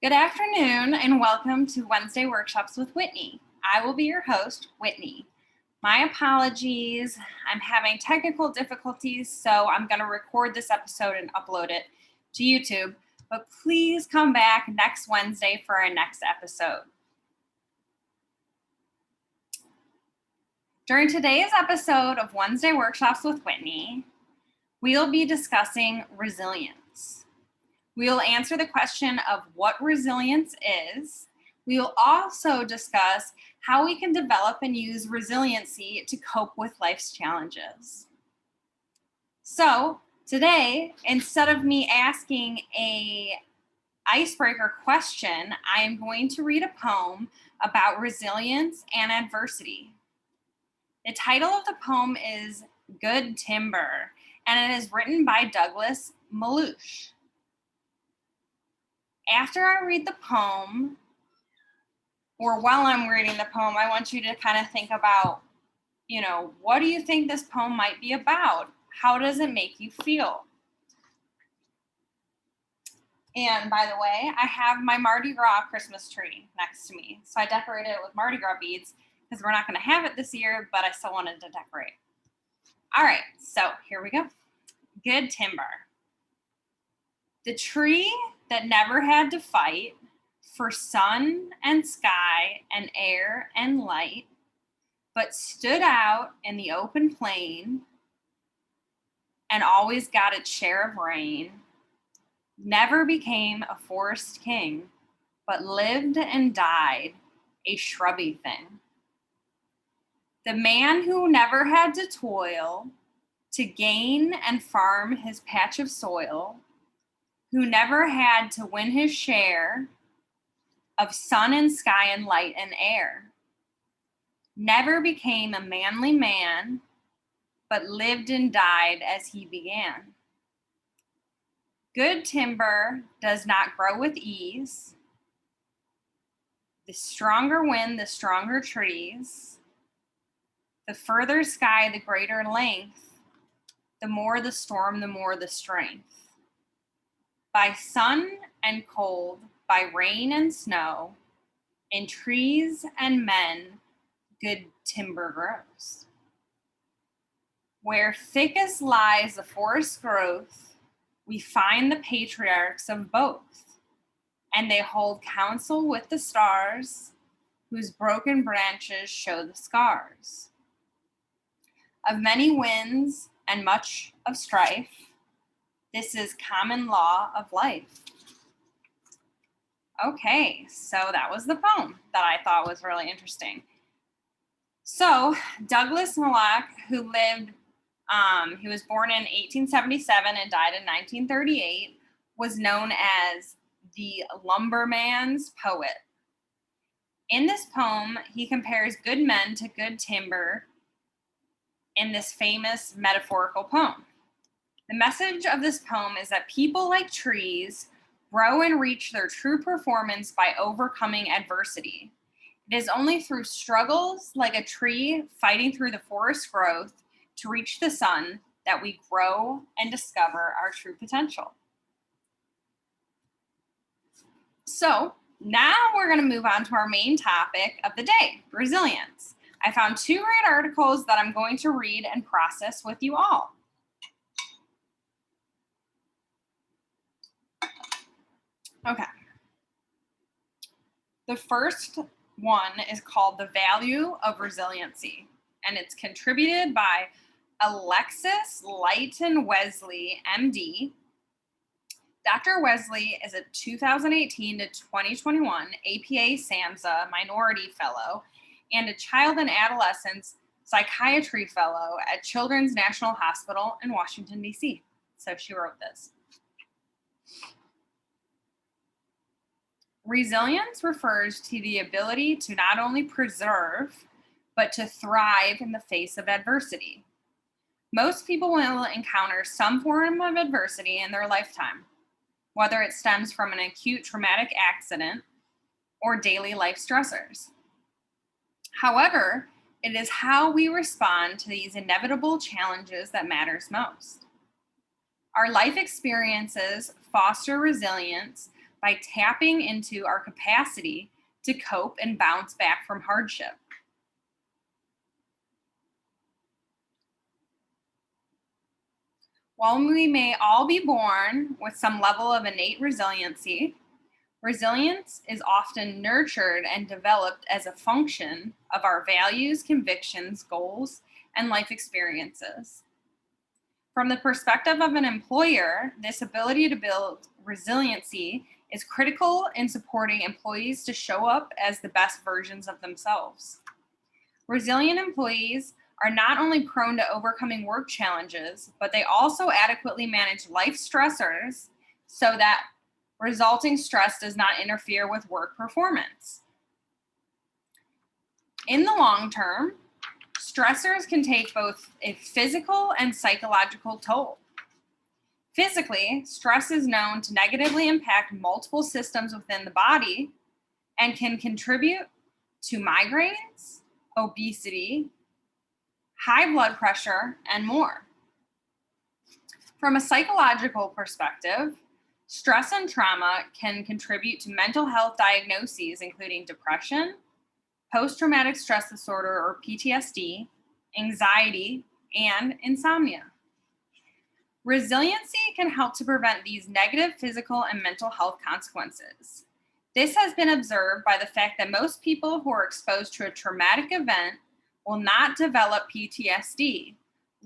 Good afternoon and welcome to Wednesday Workshops with Whitney. I will be your host, Whitney. My apologies, I'm having technical difficulties, so I'm going to record this episode and upload it to YouTube, but please come back next Wednesday for our next episode. During today's episode of Wednesday Workshops with Whitney, we'll be discussing resilience. We will answer the question of what resilience is. We will also discuss how we can develop and use resiliency to cope with life's challenges. So today, instead of me asking an icebreaker question, I am going to read a poem about resilience and adversity. The title of the poem is Good Timber, and it is written by Douglas Maloof. After I read the poem, or while I'm reading the poem, I want you to kind of think about, what do you think this poem might be about? How does it make you feel? And by the way, I have my Mardi Gras Christmas tree next to me. So I decorated it with Mardi Gras beads because we're not going to have it this year, but I still wanted to decorate. All right, so here we go. Good timber. The tree that never had to fight for sun and sky and air and light, but stood out in the open plain and always got its share of rain, never became a forest king, but lived and died a shrubby thing. The man who never had to toil to gain and farm his patch of soil, who never had to win his share of sun and sky and light and air, never became a manly man, but lived and died as he began. Good timber does not grow with ease. The stronger wind, the stronger trees. The further sky, the greater length. The more the storm, the more the strength. By sun and cold, by rain and snow, in trees and men, good timber grows. Where thickest lies the forest growth, we find the patriarchs of both, and they hold counsel with the stars, whose broken branches show the scars of many winds and much of strife. This is common law of life. Okay, so that was the poem that I thought was really interesting. So Douglas Maloof, who lived, he was born in 1877 and died in 1938, was known as the lumberman's poet. In this poem, he compares good men to good timber in this famous metaphorical poem. The message of this poem is that people, like trees, grow and reach their true performance by overcoming adversity. It is only through struggles, like a tree fighting through the forest growth to reach the sun, that we grow and discover our true potential. So now we're going to move on to our main topic of the day, resilience. I found two great articles that I'm going to read and process with you all. Okay. The first one is called The Value of Resiliency, and it's contributed by Alexis Leighton Wesley, MD. Dr. Wesley is a 2018 to 2021 APA SAMHSA Minority Fellow and a Child and Adolescent Psychiatry Fellow at Children's National Hospital in Washington, D.C. So she wrote this. Resilience refers to the ability to not only preserve, but to thrive in the face of adversity. Most people will encounter some form of adversity in their lifetime, whether it stems from an acute traumatic accident or daily life stressors. However, it is how we respond to these inevitable challenges that matters most. Our life experiences foster resilience by tapping into our capacity to cope and bounce back from hardship. While we may all be born with some level of innate resiliency, resilience is often nurtured and developed as a function of our values, convictions, goals, and life experiences. From the perspective of an employer, this ability to build resiliency is critical in supporting employees to show up as the best versions of themselves. Resilient employees are not only prone to overcoming work challenges, but they also adequately manage life stressors so that resulting stress does not interfere with work performance. In the long term, stressors can take both a physical and psychological toll. Physically, stress is known to negatively impact multiple systems within the body and can contribute to migraines, obesity, high blood pressure, and more. From a psychological perspective, stress and trauma can contribute to mental health diagnoses, including depression, post-traumatic stress disorder or PTSD, anxiety, and insomnia. Resiliency can help to prevent these negative physical and mental health consequences. This has been observed by the fact that most people who are exposed to a traumatic event will not develop PTSD,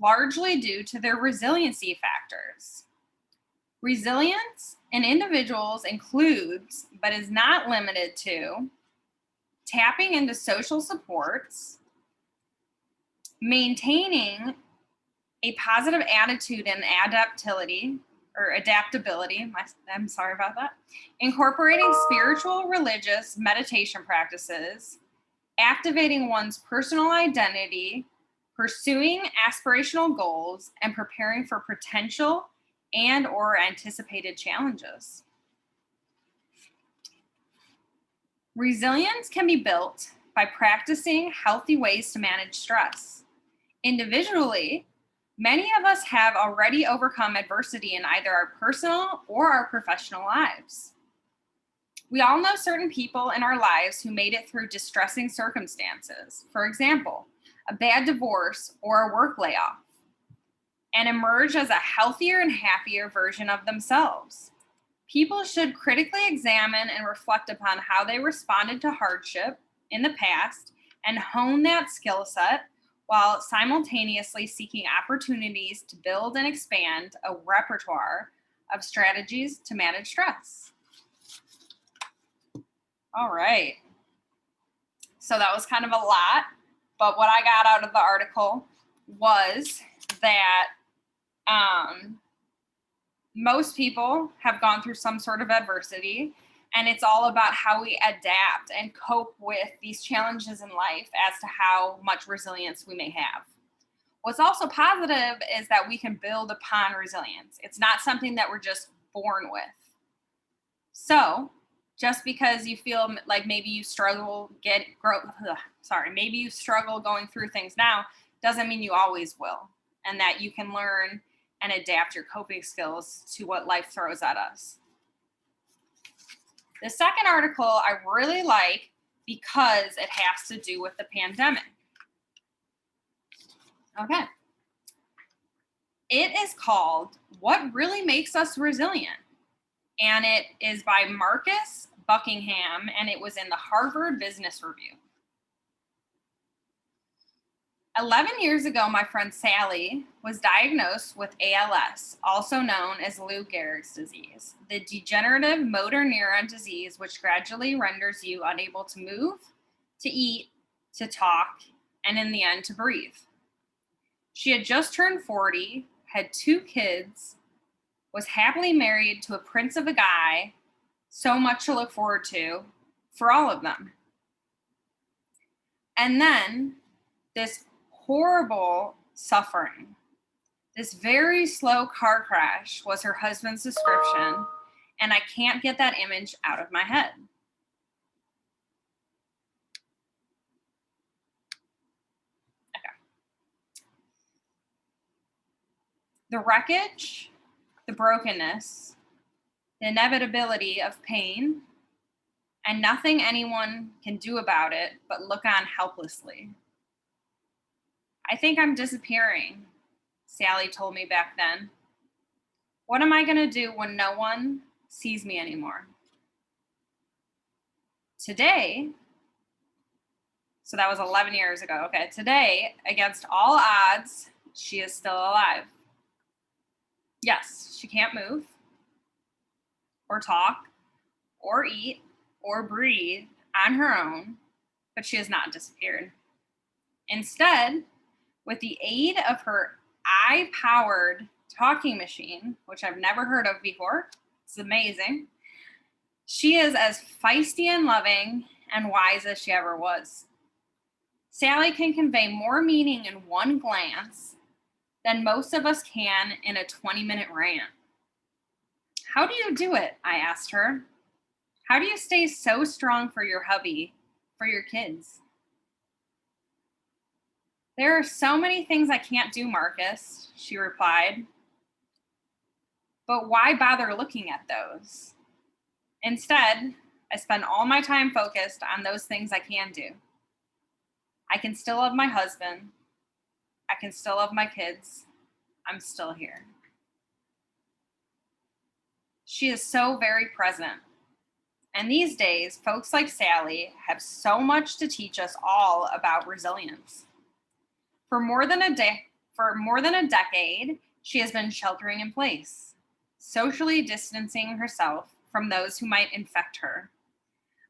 largely due to their resiliency factors. Resilience in individuals includes, but is not limited to, tapping into social supports, maintaining a positive attitude and adaptability, I'm sorry about that, incorporating spiritual, religious meditation practices, activating one's personal identity, pursuing aspirational goals, and preparing for potential and or anticipated challenges. Resilience can be built by practicing healthy ways to manage stress. Individually, many of us have already overcome adversity in either our personal or our professional lives. We all know certain people in our lives who made it through distressing circumstances, for example, a bad divorce or a work layoff, and emerge as a healthier and happier version of themselves. People should critically examine and reflect upon how they responded to hardship in the past and hone that skill set while simultaneously seeking opportunities to build and expand a repertoire of strategies to manage stress. All right. So that was kind of a lot, but what I got out of the article was that most people have gone through some sort of adversity, and it's all about how we adapt and cope with these challenges in life as to how much resilience we may have. What's also positive is that we can build upon resilience. It's not something that we're just born with. So just because you feel like maybe you struggle going through things now doesn't mean you always will, and that you can learn and adapt your coping skills to what life throws at us. The second article I really like because it has to do with the pandemic. Okay. It is called What Really Makes Us Resilient? And it is by Marcus Buckingham, and it was in the Harvard Business Review. 11 years ago, my friend Sally was diagnosed with ALS, also known as Lou Gehrig's disease, the degenerative motor neuron disease which gradually renders you unable to move, to eat, to talk, and in the end, to breathe. She had just turned 40, had 2 kids, was happily married to a prince of a guy, so much to look forward to for all of them. And then this horrible suffering, this very slow car crash was her husband's description, and I can't get that image out of my head. Okay. The wreckage, the brokenness, the inevitability of pain, and nothing anyone can do about it but look on helplessly. I think I'm disappearing, Sally told me back then. What am I going to do when no one sees me anymore? Today, so that was 11 years ago. Okay, today, against all odds, she is still alive. Yes, she can't move or talk or eat or breathe on her own, but she has not disappeared. Instead, with the aid of her eye-powered talking machine, which I've never heard of before, it's amazing, she is as feisty and loving and wise as she ever was. Sally can convey more meaning in one glance than most of us can in a 20-minute rant. How do you do it? I asked her. How do you stay so strong for your hubby, for your kids? There are so many things I can't do, Marcus, she replied. But why bother looking at those? Instead, I spend all my time focused on those things I can do. I can still love my husband. I can still love my kids. I'm still here. She is so very present. And these days, folks like Sally have so much to teach us all about resilience. For more than a decade, she has been sheltering in place, socially distancing herself from those who might infect her,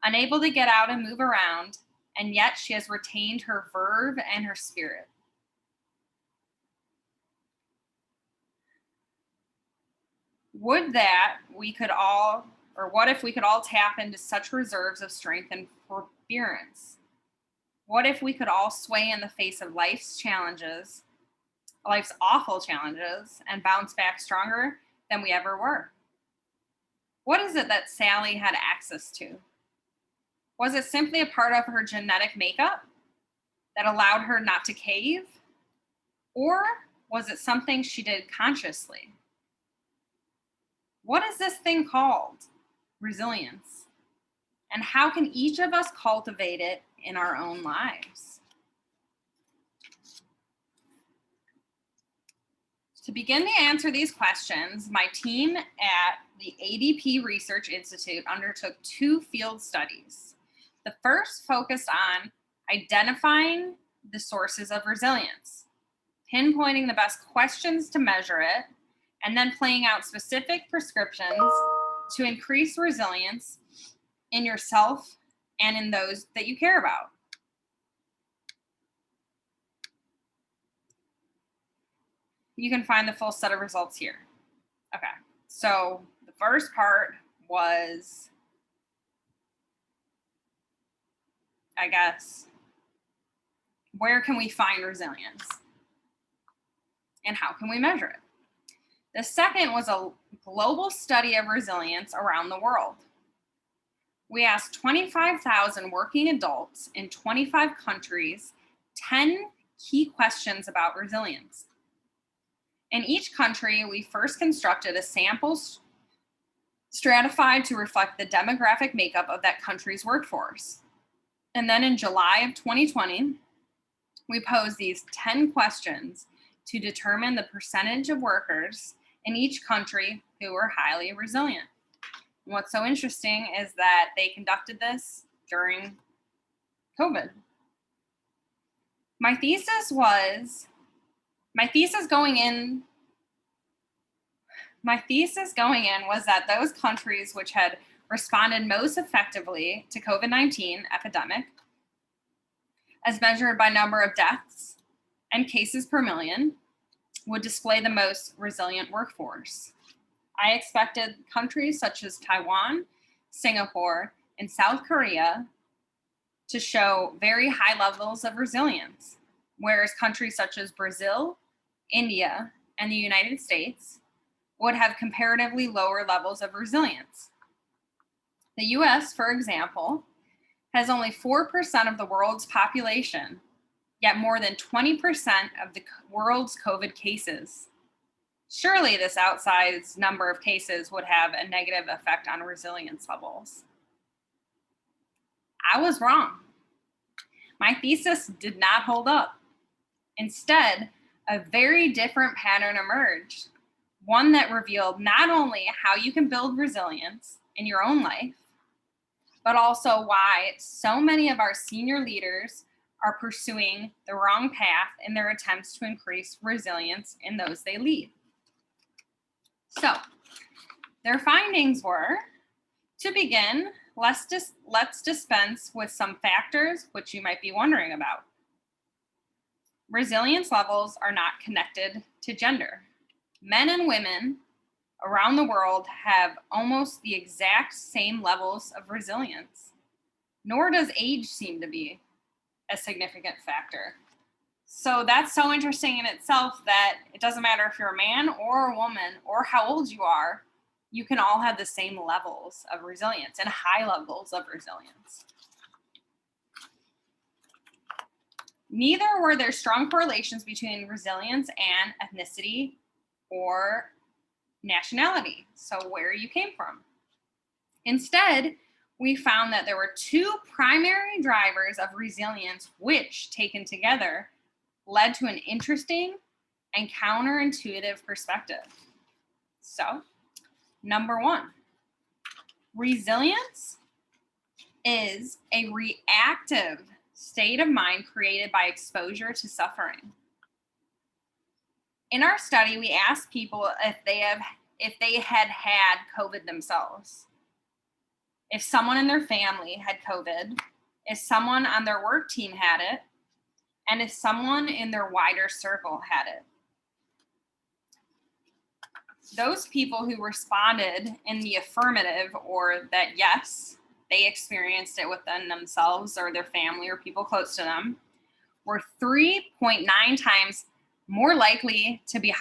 unable to get out and move around, and yet she has retained her verve and her spirit. What if we could all tap into such reserves of strength and forbearance? What if we could all sway in the face of life's awful challenges, and bounce back stronger than we ever were? What is it that Sally had access to? Was it simply a part of her genetic makeup that allowed her not to cave? Or was it something she did consciously? What is this thing called? Resilience. And how can each of us cultivate it in our own lives? To begin to answer these questions, my team at the ADP Research Institute undertook 2 field studies. The first focused on identifying the sources of resilience, pinpointing the best questions to measure it, and then playing out specific prescriptions to increase resilience in yourself and in those that you care about. You can find the full set of results here. Okay, so the first part was, I guess, where can we find resilience? And how can we measure it? The second was a global study of resilience around the world. We asked 25,000 working adults in 25 countries 10 key questions about resilience. In each country, we first constructed a sample stratified to reflect the demographic makeup of that country's workforce. And then in July of 2020, we posed these 10 questions to determine the percentage of workers in each country who were highly resilient. And what's so interesting is that they conducted this during COVID. My thesis going in was that those countries which had responded most effectively to COVID-19 epidemic, as measured by number of deaths and cases per million, would display the most resilient workforce. I expected countries such as Taiwan, Singapore, and South Korea to show very high levels of resilience, whereas countries such as Brazil, India, and the United States would have comparatively lower levels of resilience. The US, for example, has only 4% of the world's population, yet more than 20% of the world's COVID cases. Surely this outsized number of cases would have a negative effect on resilience levels. I was wrong. My thesis did not hold up. Instead, a very different pattern emerged, one that revealed not only how you can build resilience in your own life, but also why so many of our senior leaders are pursuing the wrong path in their attempts to increase resilience in those they lead. So, their findings were, to begin, let's dispense with some factors which you might be wondering about. Resilience levels are not connected to gender. Men and women around the world have almost the exact same levels of resilience, nor does age seem to be a significant factor. So that's so interesting in itself that it doesn't matter if you're a man or a woman or how old you are, you can all have the same levels of resilience and high levels of resilience. Neither were there strong correlations between resilience and ethnicity or nationality, so where you came from. Instead, we found that there were two primary drivers of resilience, which, taken together, led to an interesting and counterintuitive perspective. So, number one, resilience is a reactive state of mind created by exposure to suffering. In our study, we asked people if they had had COVID themselves. If someone in their family had COVID, if someone on their work team had it, and if someone in their wider circle had it. Those people who responded in the affirmative, or that yes, they experienced it within themselves or their family or people close to them, were 3.9 times more likely to be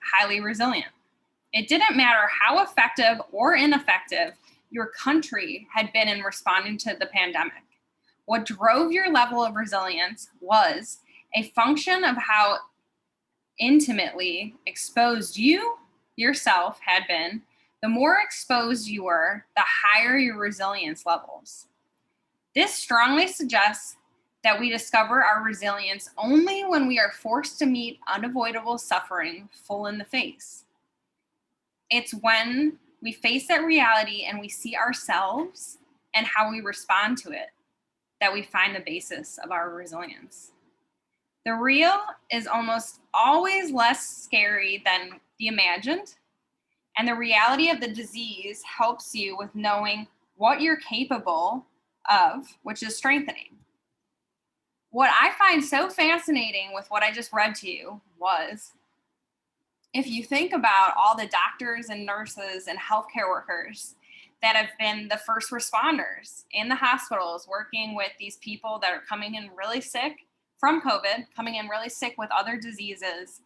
highly resilient. It didn't matter how effective or ineffective your country had been in responding to the pandemic. What drove your level of resilience was a function of how intimately exposed you yourself had been. The more exposed you were, the higher your resilience levels. This strongly suggests that we discover our resilience only when we are forced to meet unavoidable suffering full in the face. It's when we face that reality and we see ourselves and how we respond to it that we find the basis of our resilience. The real is almost always less scary than the imagined, and the reality of the disease helps you with knowing what you're capable of, which is strengthening. What I find so fascinating with what I just read to you was, if you think about all the doctors and nurses and healthcare workers that have been the first responders in the hospitals working with these people that are coming in really sick from COVID, coming in really sick with other diseases,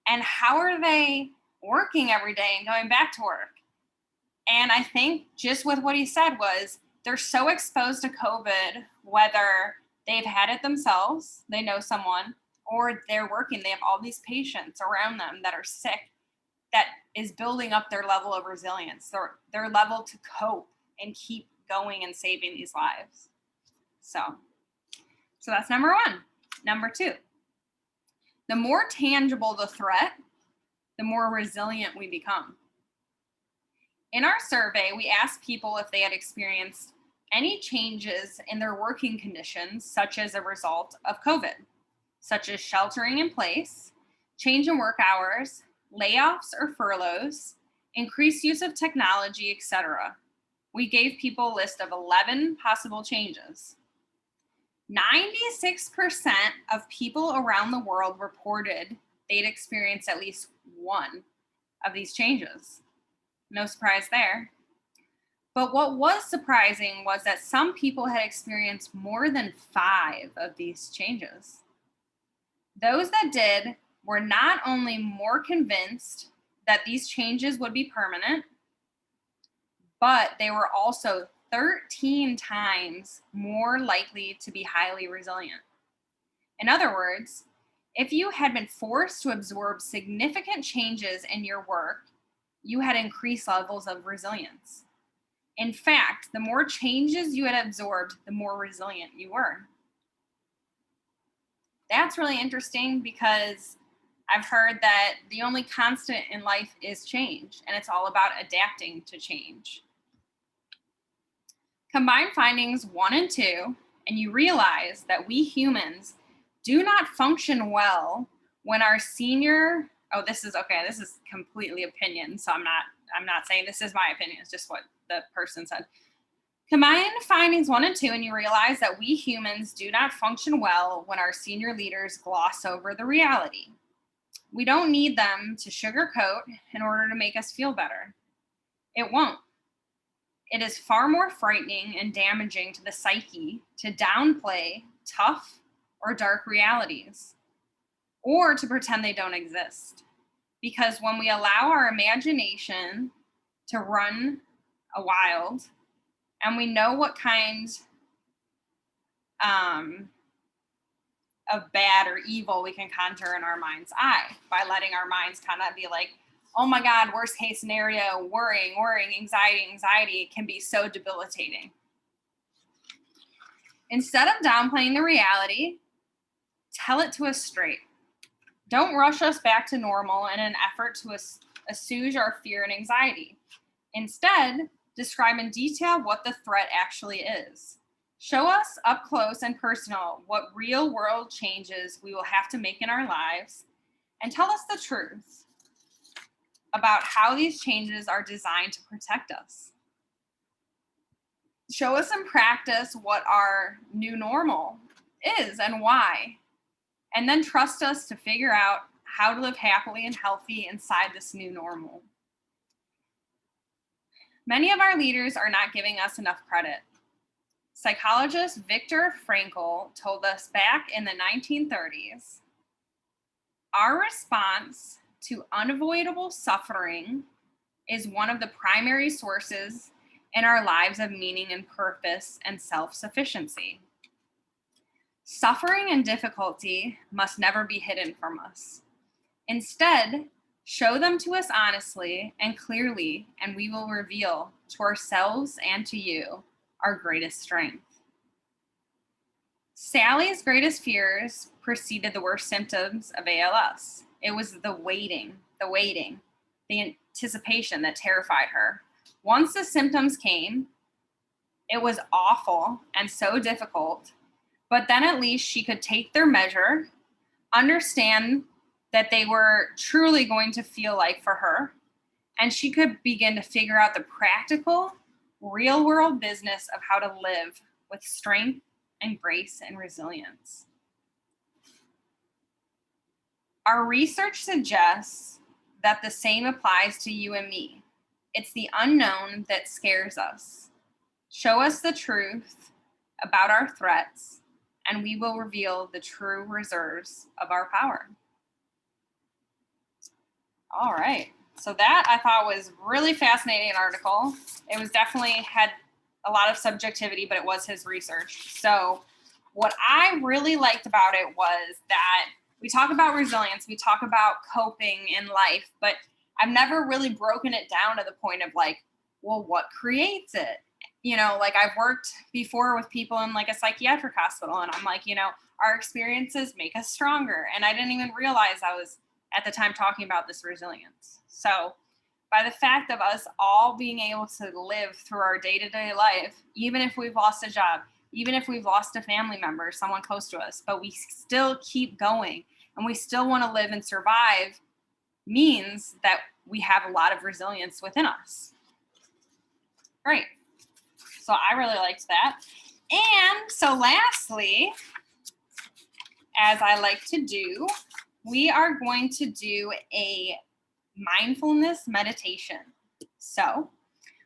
and how are they working every day and going back to work? And I think just with what he said was, they're so exposed to COVID, whether they've had it themselves, they know someone, or they're working, they have all these patients around them that are sick, that is building up their level of resilience, their level to cope and keep going and saving these lives. So that's number one. Number two, the more tangible the threat, the more resilient we become. In our survey, we asked people if they had experienced any changes in their working conditions, such as a result of COVID, such as sheltering in place, change in work hours, layoffs or furloughs, increased use of technology, etc. We gave people a list of 11 possible changes. 96% of people around the world reported they'd experienced at least one of these changes. No surprise there. But what was surprising was that some people had experienced more than 5 of these changes. Those that did were not only more convinced that these changes would be permanent, but they were also 13 times more likely to be highly resilient. In other words, If you had been forced to absorb significant changes in your work, you had increased levels of resilience. In fact, the more changes you had absorbed, the more resilient you were. That's really interesting because I've heard that the only constant in life is change, and it's all about adapting to change. Combine findings 1 and 2, and you realize that we humans do not function well when our senior, oh, this is okay, this is completely opinion, so I'm not saying this is my opinion, it's just what the person said. Combine findings 1 and 2, and you realize that we humans do not function well when our senior leaders gloss over the reality. We don't need them to sugarcoat in order to make us feel better. It won't. It is far more frightening and damaging to the psyche to downplay tough or dark realities, or to pretend they don't exist. Because when we allow our imagination to run wild, and we know what kind of bad or evil we can conjure in our mind's eye by letting our minds kind of be like, oh my God, worst case scenario, worrying, anxiety, it can be so debilitating. Instead of downplaying the reality, tell it to us straight. Don't rush us back to normal in an effort to assuage our fear and anxiety. Instead, describe in detail what the threat actually is. Show us up close and personal what real world changes we will have to make in our lives, and tell us the truth about how these changes are designed to protect us. Show us in practice what our new normal is and why, and then trust us to figure out how to live happily and healthy inside this new normal. Many of our leaders are not giving us enough credit. Psychologist Viktor Frankl told us back in the 1930s, our response to unavoidable suffering is one of the primary sources in our lives of meaning and purpose and self-sufficiency. Suffering and difficulty must never be hidden from us. Instead, show them to us honestly and clearly, and we will reveal to ourselves and to you our greatest strength. Sally's greatest fears preceded the worst symptoms of ALS. It was the waiting, the anticipation that terrified her. Once the symptoms came, it was awful and so difficult, but then at least she could take their measure, understand that they were truly going to feel like for her, and she could begin to figure out the practical, real world business of how to live with strength and grace and resilience. Our research suggests that the same applies to you and me. It's the unknown that scares us. Show us the truth about our threats, and we will reveal the true reserves of our power. All right. So that I thought was really fascinating article. It was definitely had a lot of subjectivity, but it was his research. So what I really liked about it was that we talk about resilience, we talk about coping in life, but I've never really broken it down to the point of like, well, what creates it? You know, like I've worked before with people in like a psychiatric hospital, and I'm like, you know, our experiences make us stronger. And I didn't even realize I was at the time talking about this resilience. So by the fact of us all being able to live through our day-to-day life, even if we've lost a job, even if we've lost a family member, someone close to us, but we still keep going and we still want to live and survive, means that we have a lot of resilience within us. Great. So I really liked that. And so lastly, as I like to do, we are going to do a mindfulness meditation. So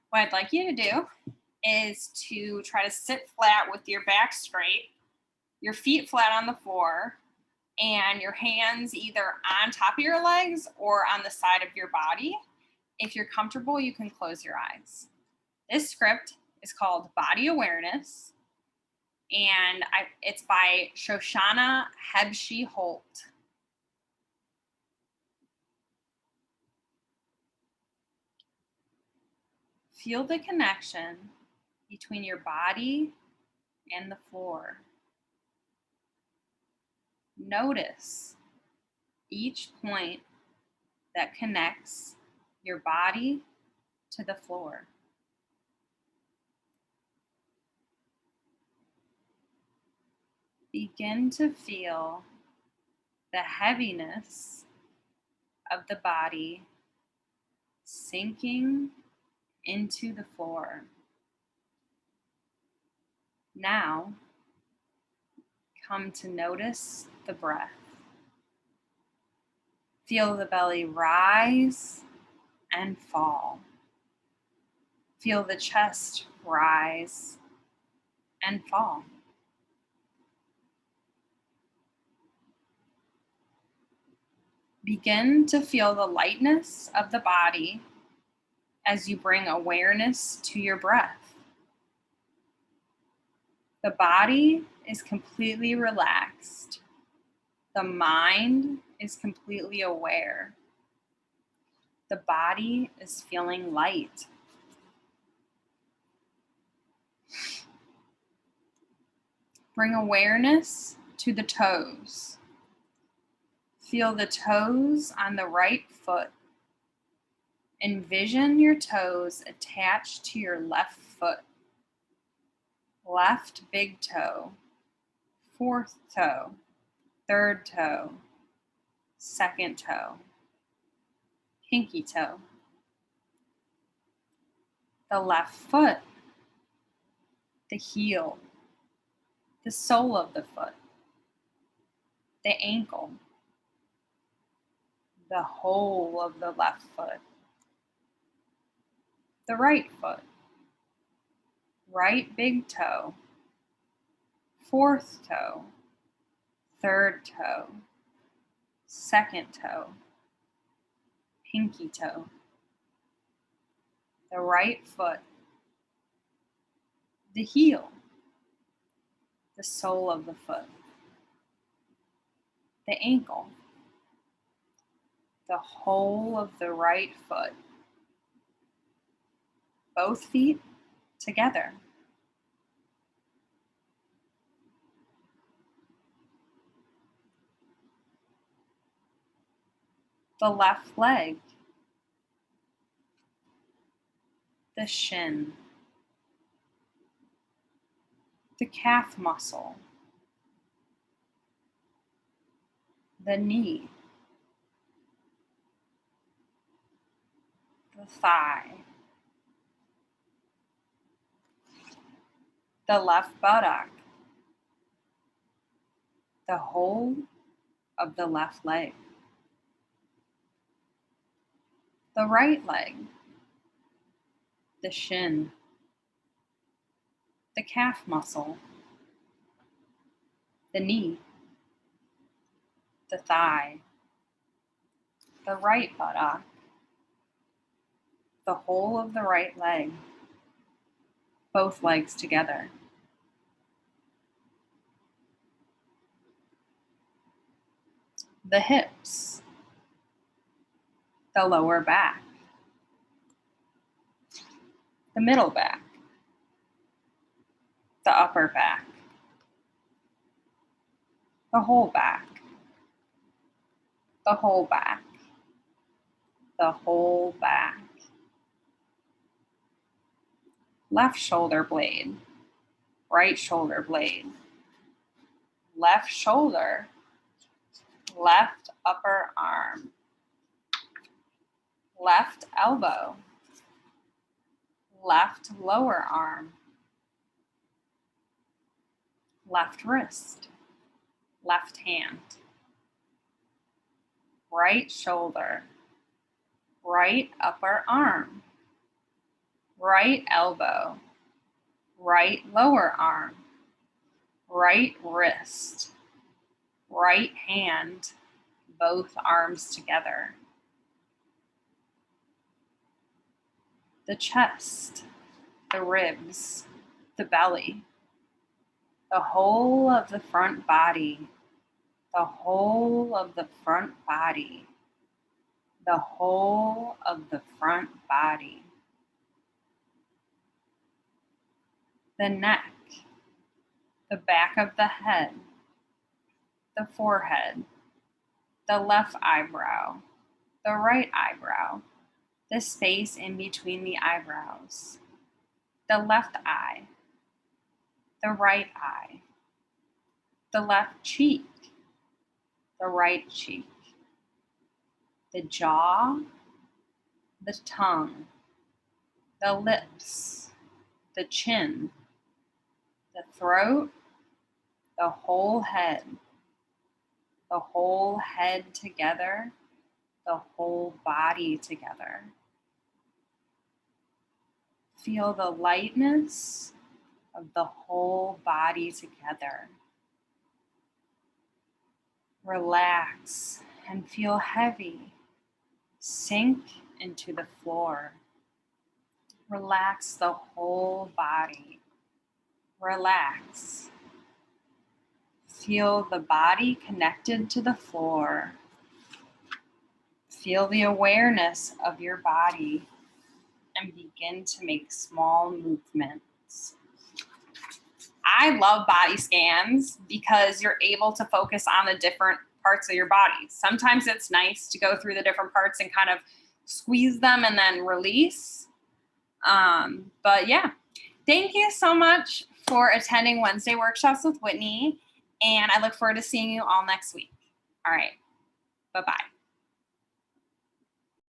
what I'd like you to do is to try to sit flat with your back straight, your feet flat on the floor, and your hands either on top of your legs or on the side of your body. If you're comfortable, you can close your eyes. This script is called Body Awareness, and it's by Shoshana Hebshi Holt. Feel the connection between your body and the floor. Notice each point that connects your body to the floor. Begin to feel the heaviness of the body sinking into the floor. Now, come to notice the breath. Feel the belly rise and fall. Feel the chest rise and fall. Begin to feel the lightness of the body as you bring awareness to your breath. The body is completely relaxed. The mind is completely aware. The body is feeling light. Bring awareness to the toes. Feel the toes on the right foot. Envision your toes attached to your left foot. Left big toe, fourth toe, third toe, second toe, pinky toe. The left foot, the heel, the sole of the foot, the ankle, the whole of the left foot, the right foot, right big toe, fourth toe, third toe, second toe, pinky toe, the right foot, the heel, the sole of the foot, the ankle, the whole of the right foot, both feet together. The left leg, the shin, the calf muscle, the knee, the thigh, the left buttock, the whole of the left leg, the right leg, the shin, the calf muscle, the knee, the thigh, the right buttock, the whole of the right leg, both legs together. The hips, the lower back, the middle back, the upper back, the whole back, the whole back, the whole back. Left shoulder blade, right shoulder blade, left shoulder, left upper arm, left elbow, left lower arm, left wrist, left hand, right shoulder, right upper arm, right elbow, right lower arm, right wrist, right hand, both arms together. The chest, the ribs, the belly, the whole of the front body, the whole of the front body, the whole of the front body. the neck, the back of the head, the forehead, the left eyebrow, the right eyebrow, the space in between the eyebrows, the left eye, the right eye, the left cheek, the right cheek, the jaw, the tongue, the lips, the chin, the throat, the whole head together, the whole body together. Feel the lightness of the whole body together. Relax and feel heavy. Sink into the floor. Relax the whole body. Relax. Feel the body connected to the floor. Feel the awareness of your body and begin to make small movements. I love body scans because you're able to focus on the different parts of your body. Sometimes it's nice to go through the different parts and kind of squeeze them and then release. But yeah, thank you so much for attending Wednesday workshops with Whitney. And I look forward to seeing you all next week. All right. Bye-bye.